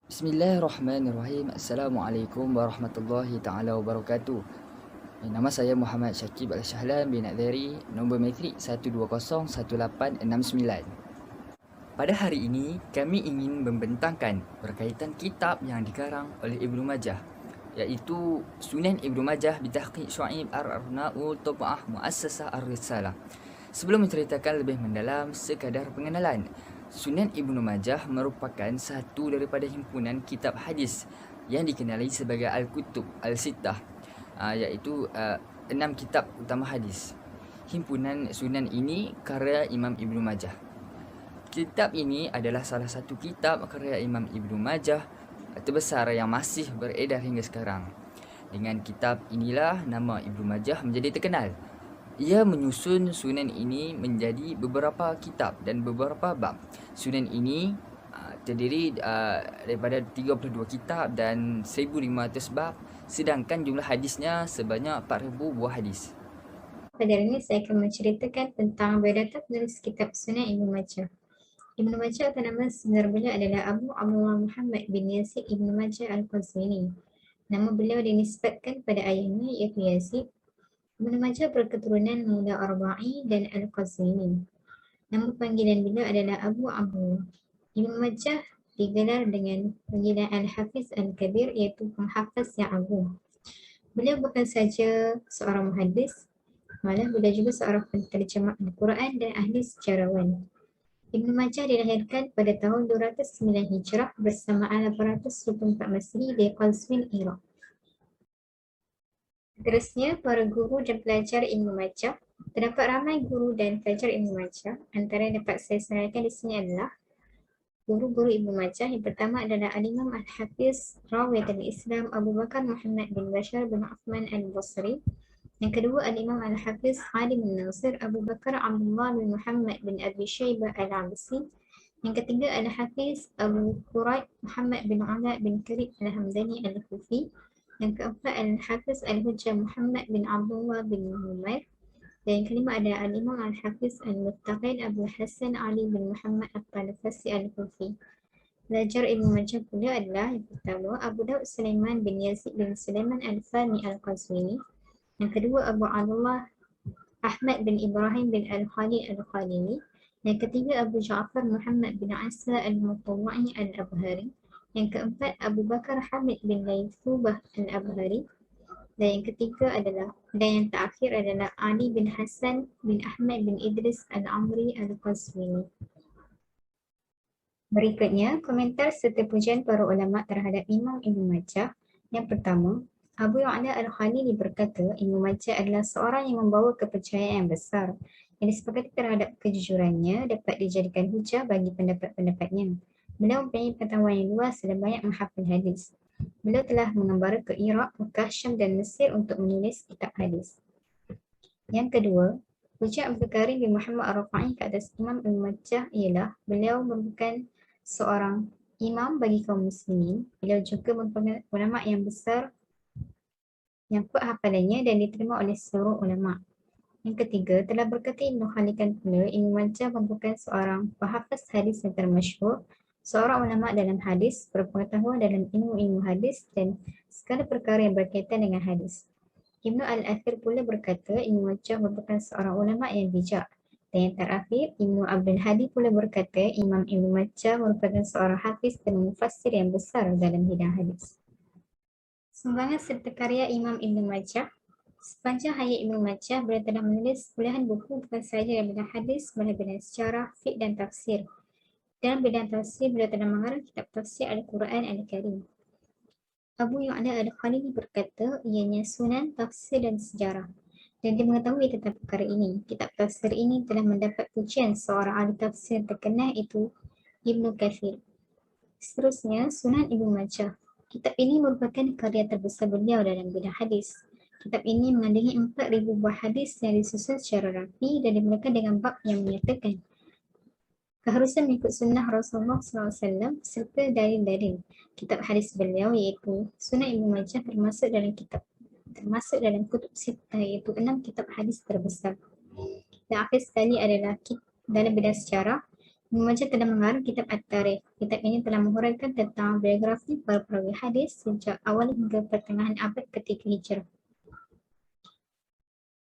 Bismillahirrahmanirrahim. Assalamualaikum warahmatullahi taala wabarakatuh. Nama saya Muhammad Syakib Al-Shahlan bin Adhari, nombor matrik 1201869. Pada hari ini, kami ingin membentangkan berkaitan kitab yang dikarang oleh Ibnu Majah, iaitu Sunan Ibnu Majah bitahqiq Syuaib Ar-Arnaud Tab'ah Muassasah Ar-Risalah. Sebelum menceritakan lebih mendalam, sekadar pengenalan. Sunan Ibnu Majah merupakan satu daripada himpunan kitab hadis yang dikenali sebagai Al-Kutub Al-Sittah, iaitu 6 kitab utama hadis. Himpunan Sunan ini karya Imam Ibnu Majah. Kitab ini adalah salah satu kitab karya Imam Ibnu Majah terbesar yang masih beredar hingga sekarang. Dengan kitab inilah nama Ibnu Majah menjadi terkenal. Ia menyusun sunan ini menjadi beberapa kitab dan beberapa bab. Sunan ini terdiri daripada 32 kitab dan 1500 bab, sedangkan jumlah hadisnya sebanyak 4000 buah hadis. Pada hari ini saya akan menceritakan tentang biodata penulis kitab Sunan Ibnu Majah. Ibnu Majah atau nama sebenar beliau adalah Abu Abdullah Muhammad bin Yazid Ibnu Majah Al-Qazwini. Nama beliau dinisbatkan pada ayahnya iaitu Yazid. Ibnu Majah berketurunan Mula Arba'i dan Al-Qazwini. Nama panggilan beliau adalah Abu Abdullah. Ibnu Majah digelar dengan panggilan Al-Hafiz Al-Kabir iaitu penghafaz yang agung. Beliau bukan saja seorang muhaddis, malah beliau juga seorang penterjemah Al-Quran dan ahli sejarawan. Ibnu Majah dilahirkan pada tahun 209 Hijrah bersamaan 824 Masri di Qazwin, Iraq. Seterusnya, para guru dan pelajar Ibnu Majah. Terdapat ramai guru dan pelajar Ibnu Majah. Antara yang dapat saya senaraikan di sini adalah guru-guru Ibnu Majah. Yang pertama adalah Al-Imam Al-Hafiz Rawiyat al-Islam Abu Bakar Muhammad bin Bashar bin Uthman Al-Basri. Yang kedua, Al-Imam Al-Hafiz Khalid bin Nasir Abu Bakar Abdullah bin Muhammad bin Abi Shaybah Al-Absi. Yang ketiga, Al-Hafiz Abu Quraib Muhammad bin Ala bin Karib Al-Hamdani Al-Kufi. Yang keempat, Al-Hafiz Al-Hujjah Muhammad bin Abdullah bin Humair. Dan yang kelima ada Al-Imam Al-Hafiz Al-Muttaqin Abu Hassan Ali bin Muhammad Al-Talafasi Al-Kufi. Pelajar Ibnu Majah pula adalah yang pertama, Abu Daud Sulaiman bin Yazid bin Sulaiman Al-Fahmi Al-Qazwini. Yang kedua, Abu Abdullah Ahmad bin Ibrahim bin Al-Khalid Al-Khalili. Yang ketiga, Abu Ja'far Muhammad bin Asa Al-Mutawwa'i Al-Abhari. Yang keempat, Abu Bakar Hamid bin Laythubah Al-Abhari. Dan yang ketiga adalah, dan yang terakhir adalah Ali bin Hasan bin Ahmad bin Idris Al-Amri Al-Qazwini. Berikutnya, komentar serta pujian para ulama terhadap Imam Ibnu Majah. Yang pertama, Abu Ya'la Al-Khalili berkata, Ibnu Majah adalah seorang yang membawa kepercayaan yang besar yang disepakati terhadap kejujurannya dapat dijadikan hujah bagi pendapat-pendapatnya. Beliau mempunyai pengetahuan yang luas dan banyak menghafal hadis. Beliau telah mengembara ke Iraq, Mekah, Syam dan Mesir untuk menulis kitab hadis. Yang kedua, pujian Abdul Karim bin Muhammad Ar-Rafa'i ke atas Imam Ibnu Majah ialah beliau merupakan seorang imam bagi kaum muslimin. Beliau juga merupakan ulama yang besar yang kuat hafalannya dan diterima oleh seluruh ulama. Yang ketiga, telah berkata Ibnu Khalikan pula, Ibnu Majah merupakan seorang penghafaz hadis yang termasyhur, seorang ulama dalam hadis, berpengetahuan dalam ilmu-ilmu hadis dan segala perkara yang berkaitan dengan hadis. Ibnu Al-Athir pula berkata, Ibnu Majah merupakan seorang ulama yang bijak. Dan yang terakhir, Ibnu Abdul Hadi pula berkata, Imam Ibnu Majah merupakan seorang hafiz dan mufassir yang besar dalam bidang hadis. Sumbangan serta karya Imam Ibnu Majah. Sepanjang hayat Ibnu Majah, beliau telah menulis puluhan buku bukan sahaja dalam bidang hadis, malah bidang sejarah, fiqh dan tafsir. Dalam bidang tafsir, beliau telah mengarang kitab tafsir Al-Quran Al-Karim. Abu Ya'la Al-Khalili berkata, ianya sunan, tafsir dan sejarah. Dan dia mengetahui tentang perkara ini. Kitab tafsir ini telah mendapat pujian seorang ahli tafsir terkenal itu Ibnu Kathir. Seterusnya, Sunan Ibnu Majah. Kitab ini merupakan karya terbesar beliau dalam bidang hadis. Kitab ini mengandungi 4,000 buah hadis yang disusun secara rapi dan dimulakan dengan bab yang menyatakan keharusan mengikut sunnah Rasulullah SAW serta dalil-dalil. Kitab hadis beliau iaitu Sunan Ibnu Majah termasuk dalam kutub sittah iaitu 6 kitab hadis terbesar. Dan akhir sekali adalah dalam bidang sejarah, Ibnu Majah telah mengarang kitab At-Tarikh. Kitab ini telah menghuraikan tentang biografi para perawi hadis sejak awal hingga pertengahan abad ketiga Hijrah.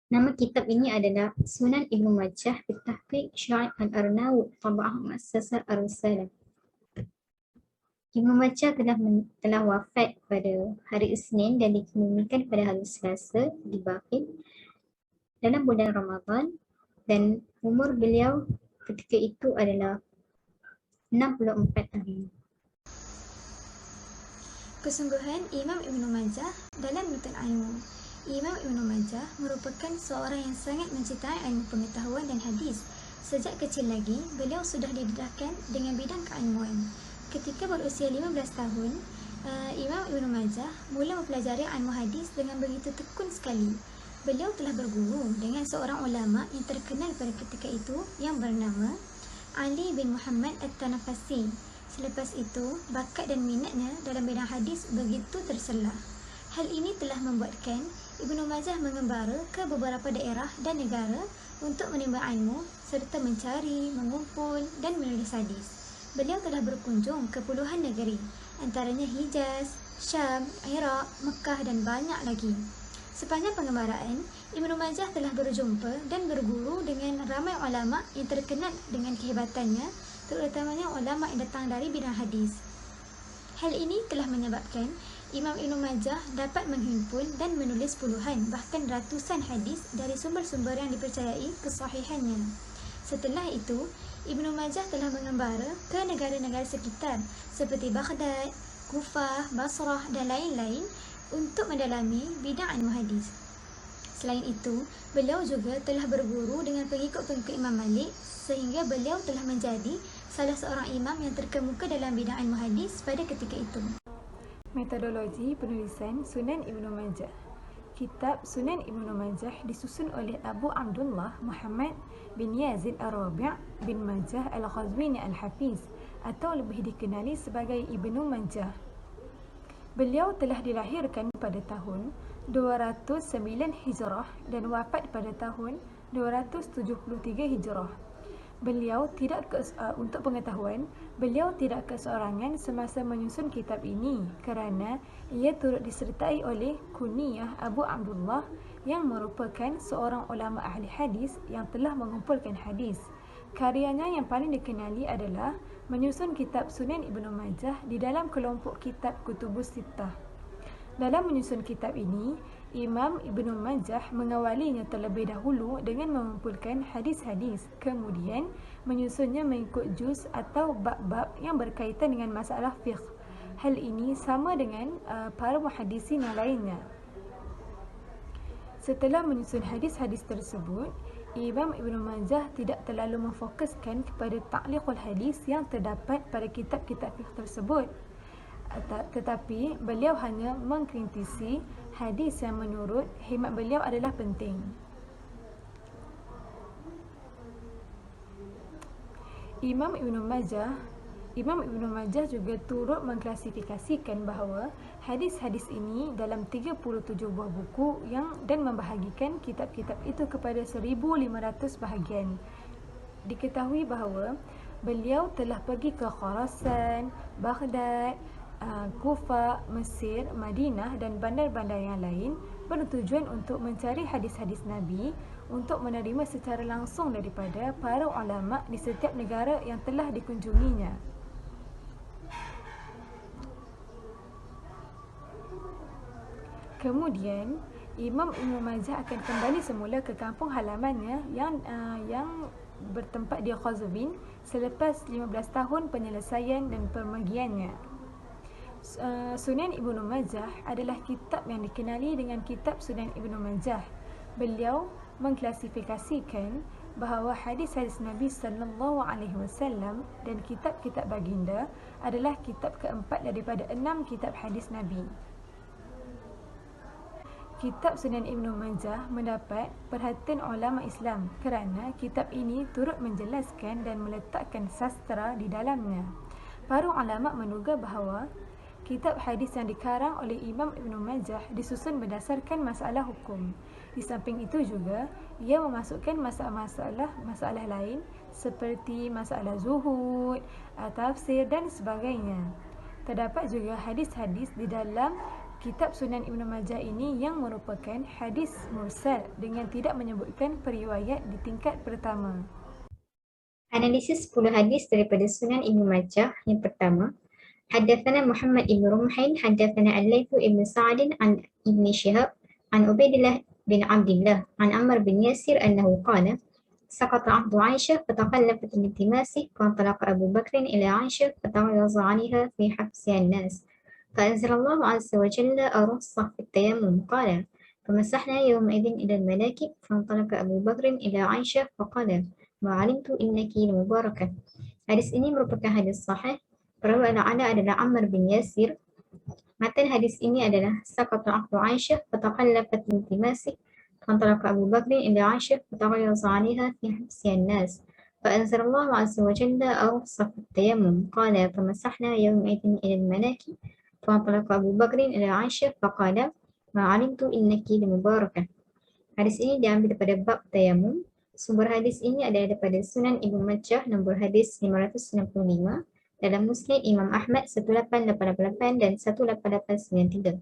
Nama kitab ini adalah Sunan Ibnu Majah bitahqiq Syu'aib al-Arnaud, Tab'ah Muassasah Ar-Risalah. Ibnu Majah telah wafat pada hari Isnin dan dikebumikan pada hari Selasa di Baqi dalam bulan Ramadan, dan umur beliau ketika itu adalah 64 tahun. Kesungguhan Imam Ibnu Majah dalam menuntut ilmu. Imam Ibnu Majah merupakan seorang yang sangat mencintai ilmu pengetahuan dan hadis. Sejak kecil lagi, beliau sudah didedahkan dengan bidang keilmuan. Ketika berusia 15 tahun, Imam Ibnu Majah mula mempelajari ilmu hadis dengan begitu tekun sekali. Beliau telah berguru dengan seorang ulama yang terkenal pada ketika itu yang bernama Ali bin Muhammad At-Tanafasi. Selepas itu, bakat dan minatnya dalam bidang hadis begitu terselah. Hal ini telah membuatkan Ibnu Majah mengembara ke beberapa daerah dan negara untuk menimba ilmu serta mencari, mengumpul dan menulis hadis. Beliau telah berkunjung ke puluhan negeri, antaranya Hijaz, Syam, Iraq, Mekah dan banyak lagi. Sepanjang pengembaraan, Ibnu Majah telah berjumpa dan berguru dengan ramai ulama yang terkenal dengan kehebatannya, terutamanya ulama yang datang dari bidang hadis. Hal ini telah menyebabkan Imam Ibnu Majah dapat menghimpun dan menulis puluhan bahkan ratusan hadis dari sumber-sumber yang dipercayai kesahihannya. Setelah itu, Ibnu Majah telah mengembara ke negara-negara sekitar seperti Baghdad, Kufah, Basrah dan lain-lain untuk mendalami bidang ilmu hadis. Selain itu, beliau juga telah berguru dengan pengikut-pengikut Imam Malik sehingga beliau telah menjadi salah seorang imam yang terkemuka dalam bidang ilmu hadis pada ketika itu. Metodologi penulisan Sunan Ibnu Majah. Kitab Sunan Ibnu Majah disusun oleh Abu Abdullah Muhammad bin Yazid Ar-Rabi' bin Majah Al-Ghazwini Al-Hafiz atau lebih dikenali sebagai Ibnu Majah. Beliau telah dilahirkan pada tahun 209 Hijrah dan wafat pada tahun 273 Hijrah. Untuk pengetahuan, beliau tidak keseorangan semasa menyusun kitab ini kerana ia turut disertai oleh kunyah Abu Abdullah yang merupakan seorang ulama ahli hadis yang telah mengumpulkan hadis. Karyanya yang paling dikenali adalah menyusun kitab Sunan Ibnu Majah di dalam kelompok kitab Kutubus Sittah. Dalam menyusun kitab ini, Imam Ibnu Majah mengawalinya terlebih dahulu dengan mengumpulkan hadis-hadis, kemudian menyusunnya mengikut juz atau bab-bab yang berkaitan dengan masalah fiqh. Hal ini sama dengan para muhaddisin yang lainnya. Setelah menyusun hadis-hadis tersebut, Imam Ibnu Majah tidak terlalu memfokuskan kepada ta'liqul hadis yang terdapat pada kitab-kitab fiqh tersebut. Tetapi beliau hanya mengkritisi hadis yang menurut khidmat beliau adalah penting. Imam Ibnu Majah juga turut mengklasifikasikan bahawa hadis-hadis ini dalam 37 buah buku dan membahagikan kitab-kitab itu kepada 1,500 bahagian. Diketahui bahawa beliau telah pergi ke Khurasan, Baghdad, Kufah, Mesir, Madinah dan bandar-bandar yang lain bertujuan untuk mencari hadis-hadis Nabi untuk menerima secara langsung daripada para ulama di setiap negara yang telah dikunjunginya. Kemudian, Imam Ibnu Majah akan kembali semula ke kampung halamannya yang bertempat di Qazwin selepas 15 tahun penyelesaian dan pemergiannya. Sunan Ibnu Majah adalah kitab yang dikenali dengan kitab Sunan Ibnu Majah. Beliau mengklasifikasikan bahawa hadis-hadis Nabi sallallahu alaihi wasallam dan kitab-kitab baginda adalah kitab keempat daripada 6 kitab hadis Nabi. Kitab Sunan Ibnu Majah mendapat perhatian ulama Islam kerana kitab ini turut menjelaskan dan meletakkan sastra di dalamnya. Para ulama menduga bahawa kitab hadis yang dikarang oleh Imam Ibnu Majah disusun berdasarkan masalah hukum. Di samping itu juga, ia memasukkan masalah lain seperti masalah zuhud, tafsir dan sebagainya. Terdapat juga hadis-hadis di dalam kitab Sunan Ibn Majah ini yang merupakan hadis mursal dengan tidak menyebutkan periwayat di tingkat pertama. Analisis 10 hadis daripada Sunan Ibn Majah. Yang pertama, Haddatsana Muhammad ibn Rumhain, haddatsana Al-Layth ibn Sa'd an Ibn Shihab an Ubaidillah bin Abdullah an Ammar bin Yasir annahu qala سقط عهد عائشة فتخلفت الالتماس فانطلق أبو بكر إلى عائشة فتغيظ عليها في حبسها الناس فأنزل الله عز وجل الرخصة في التيمم قال فمسحنا يومئذ إلى المناكب فانطلق أبو بكر إلى عائشة فقال ما علمت إنك لمباركة. Hadis ini merupakan hadis sahih. Perawi al-A'la adalah Ammar bin Yasir. Matan hadis ini adalah Saqata ahdu Aisyah fataqallafat iltimasi فانطلق أبو بكر إلى عائشة فتغيظ عليها في حبسها الناس فأنزل الله عز وجل الرخصة في التيمم قال فمسحنا يومئذ إلى المناكب فانطلق أبو بكر إلى عائشة فقال ما علمت إنك لمباركة. Hadis ini diambil daripada bab tayamum. Sumber hadis ini adalah daripada Sunan Ibn Majah nombor hadis 595, dalam Musnad Imam Ahmad 1888 dan 1893.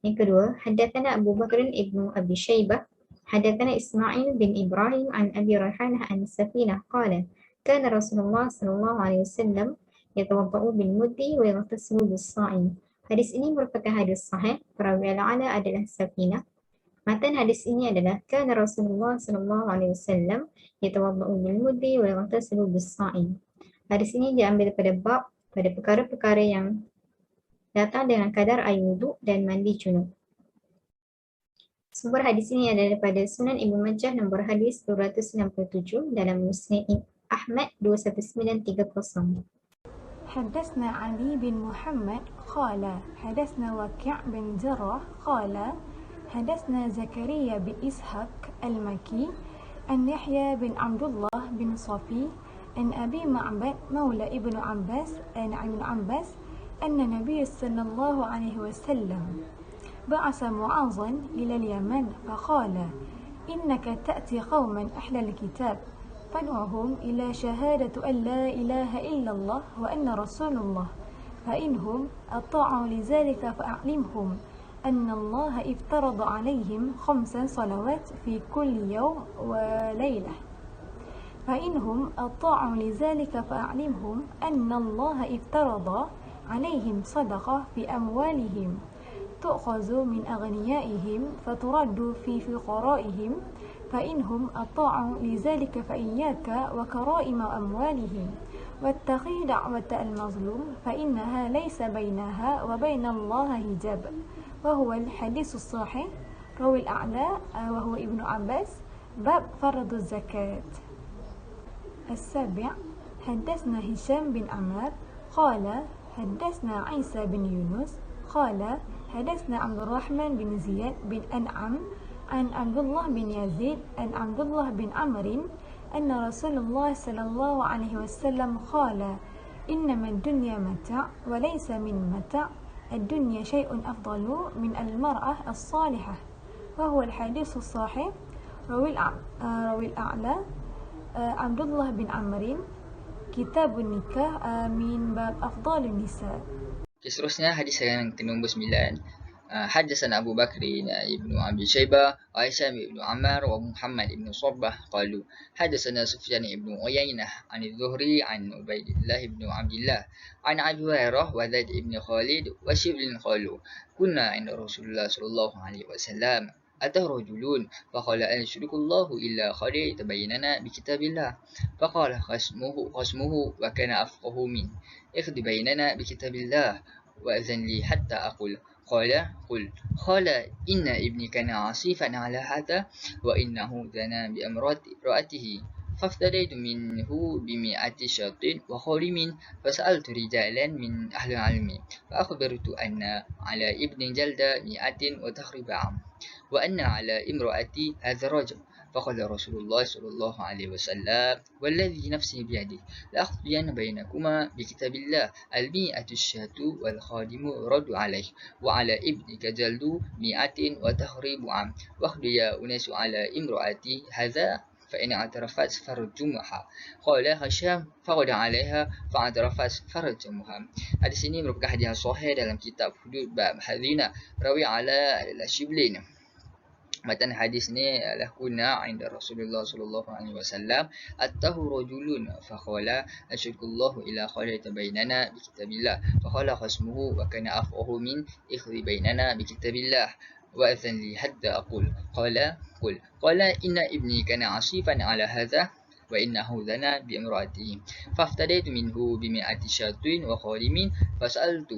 Yang kedua, haddatsana Abu Bakr ibnu Abi Syaibah, haddatsana Ismail bin Ibrahim an Abi Rayhanah an Safinah qala kana Rasulullah sallallahu alaihi wasallam yatawaddau bil muddi wa yaghtasilu bis sa'i. Hadis ini merupakan hadis sahih. Perawi al-A'la adalah Safinah. Matan hadis ini adalah kana Rasulullah sallallahu alaihi wasallam yatawaddau bil muddi wa yaghtasilu bis sa'i. Hadis ini diambil daripada bab pada perkara-perkara yang datang dengan kadar air wuduk dan mandi junub. Sumber hadis ini adalah daripada Sunan Ibn Majah nombor hadis 267 dalam Musnad Ahmad 21930. حدثنا علي بن محمد قال حدثنا وكيع بن جراح قال حدثنا زكريا بن إسحاق المكي عن يحيى بن عبد الله بن صفي عن أبي معبد مولى ابن عباس عن ابن عباس أن النبي صلى الله عليه وسلم بعث معاذا إلى اليمن فقال إنك تأتي قوما أهل الكتاب فادعهم إلى شهادة أن لا إله إلا الله وأن رسول الله فإنهم أطاعوا لذلك فأعلمهم أن الله افترض عليهم 5 صلوات في كل يوم وليلة فإنهم أطاعوا لذلك فأعلمهم أن الله افترض عليهم صدقة في أموالهم تؤخذ من أغنيائهم فترد في فقرائهم فإنهم أطاعوا لذلك فإياك وكرائم أموالهم واتقي دعوة المظلوم فإنها ليس بينها وبين الله حجاب. وهو الحديث الصحيح روي الأعلى وهو ابن عباس باب فرض الزكاة. السابع حدثنا هشام بن عمار قال حدثنا عيسى بن يونس قال حدثنا عبد الرحمن بن زياد بن أنعم عن عبد الله بن يزيد عن عبد الله بن عمرو أن رسول الله صلى الله عليه وسلم قال إنما الدنيا متاع وليس من متاع الدنيا شيء أفضل من المرأة الصالحة. وهو الحديث الصحيح روي الأعلى عبد الله بن عمرو كتاب النكاح من باب أفضل النساء. Seterusnya hadis yang nombor 9. حدثنا أبو بكر ابن أبي شيبة وهشام بن عمار ومحمد بن صبة قالوا حدثنا سفيان بن عيينة عن الزهري عن عبيد الله بن عبد الله عن أبي هريرة وزيد بن خالد وشبل قالوا كنا عند رسول الله صلى الله عليه وسلم أتى رجلون فقال أنشرك الله إلا خير تبيننا بكتاب الله فقال خصمه وكان أفقه منه اخذ بيننا بكتاب الله وأذن لي حتى أقول قال قل قال إن ابني كان عصيفا على هذا وإنه زنى بامرأته فافتديت منه ب100 شاة وخرم فسألت رجالا من أهل العلم فأخبرت أن على ابن جلد 100 وتخرب عام وأن على امرأتي هذا الرجل فقال رسول الله صلى الله عليه وسلم والذي نفسي بيده لأقضين بينكما بكتاب الله 100 الشاة والخادم رد عليه وعلى ابنك جلد 100 وتخريب عام واخذ يا أناس على امرأتي هذا فإن اعترفت فرجمها. قال هشام فغدا عليها فاعترفت فرجمها. Hadis ini merupakan hadis yang sahih dalam kitab Hudud bab Hadzina rawi ala al-Shiblin. Matan hadis ni adalah kuna inda Rasulullah sallallahu alaihi wasallam attahu rajulun faqala asyukullahu ila khalata bainana bi kitabillah faqala khasmuhu wa kana afahu min ikhri bainana bi kitabillah wa adhan li hatta aqul qala inna ibni kana asifan ala hadha وإنه زنى بامرأته فافتديت منه ب100 شاة وخادم فسألت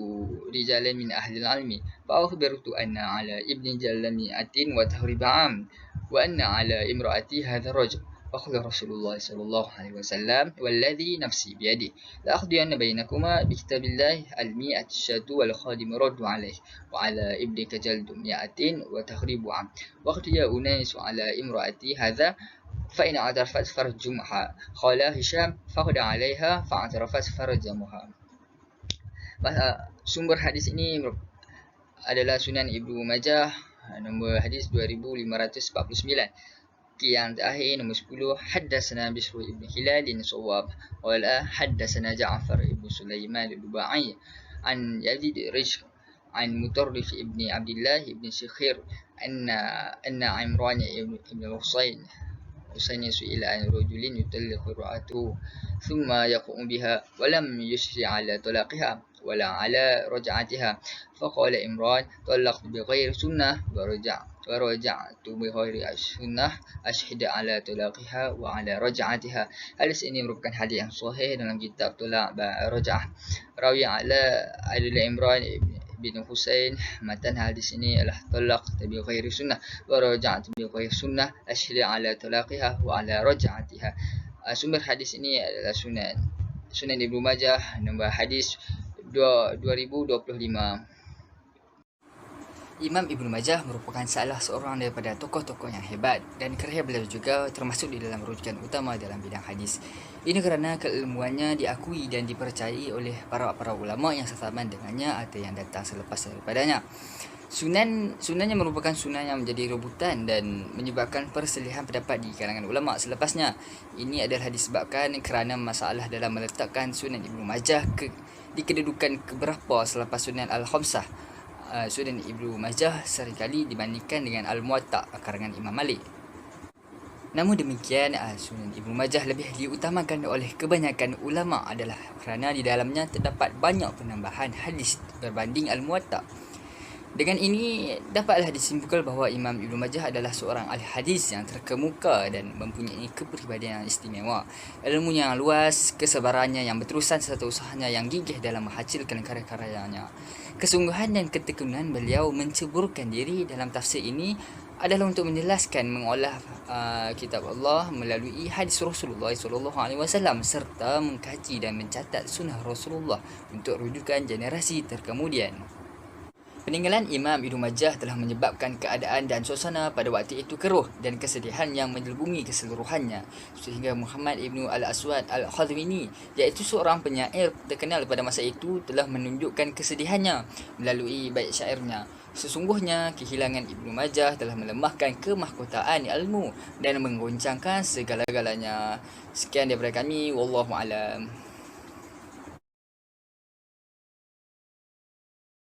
رجالا من أهل العلم فأخبرت أن على ابن جل 100 وتهرب عام وأن على امرأتي هذا الرجل فقال رسول الله صلى الله عليه وسلم والذي نفسي بيده لأقضين بينكما بكتاب الله 100 شاة والخادم رد عليه وعلى ابنك جلد 100 وتهرب عام وقت يا أناس على امرأتي هذا فإن اعترفت فرجمها. قال هشام فغدا عليها فاعترفت فرجمها. Sumber hadis ini adalah Sunan Ibnu Majah nombor hadis 2549. Yang terakhir nombor 10 Haddatsana Bishr ibn Hilal bin Sawab qala haddatsana Ja'far ibn Sulaiman al-Dubai an Yazid Rijh an Mutarrif ibn Abdullah ibn Shikhir anna Imran ibn Husain سئل عن رجل يطلق امرأته ثم يقوم بها ولم يشرع على طلاقها ولا على رجعتها فقال عمران طلقت بغير سنة ورجعت بغير سنة أشهد على طلاقها وعلى رجعتها. Hadis ini merupakan hadis yang sahih dalam kitab Tolak Raj'ah rawi adalah Imran bin Husain. Matan hadis ini adalah talaq bi ghairi sunnah wa raja'at bi ghairi sunnah ashhadu ala talaqiha wa ala raj'atiha. Sumber hadis ini adalah Sunan Ibnu Majah nombor hadis 2025. Imam Ibnu Majah merupakan salah seorang daripada tokoh-tokoh yang hebat dan kerana beliau juga termasuk di dalam rujukan utama dalam bidang hadis. Ini kerana keilmuannya diakui dan dipercayai oleh para ulama yang sezaman dengannya atau yang datang selepas daripadanya. Sunannya merupakan sunan yang menjadi rebutan dan menyebabkan perselihan pendapat di kalangan ulama selepasnya. Ini adalah disebabkan kerana masalah dalam meletakkan Sunan Ibnu Majah di kedudukan keberapa selepas Sunan Al-Khamsah. Sunan Ibnu Majah seringkali dibandingkan dengan Al-Muwatta karangan Imam Malik. Namun demikian, Sunan Ibnu Majah lebih diutamakan oleh kebanyakan ulama adalah kerana di dalamnya terdapat banyak penambahan hadis berbanding Al-Muwatta. Dengan ini dapatlah disimpulkan bahawa Imam Ibnu Majah adalah seorang ahli hadis yang terkemuka dan mempunyai kepribadian yang istimewa, ilmu yang luas, kesabarannya yang berterusan serta usahanya yang gigih dalam menghasilkan karya-karyanya. Kesungguhan dan ketekunan beliau menceburkan diri dalam tafsir ini adalah untuk menjelaskan mengolah kitab Allah melalui hadis Rasulullah SAW serta mengkaji dan mencatat sunnah Rasulullah untuk rujukan generasi terkemudian. Peninggalan Imam Ibnu Majah telah menyebabkan keadaan dan suasana pada waktu itu keruh dan kesedihan yang menyelubungi keseluruhannya, sehingga Muhammad Ibnu Al-Aswad Al-Khazwini, iaitu seorang penyair terkenal pada masa itu, telah menunjukkan kesedihannya melalui bait syairnya. Sesungguhnya kehilangan Ibnu Majah telah melemahkan kemahkotaan ilmu dan menggoncangkan segala-galanya. Sekian daripada kami, wallahu alam.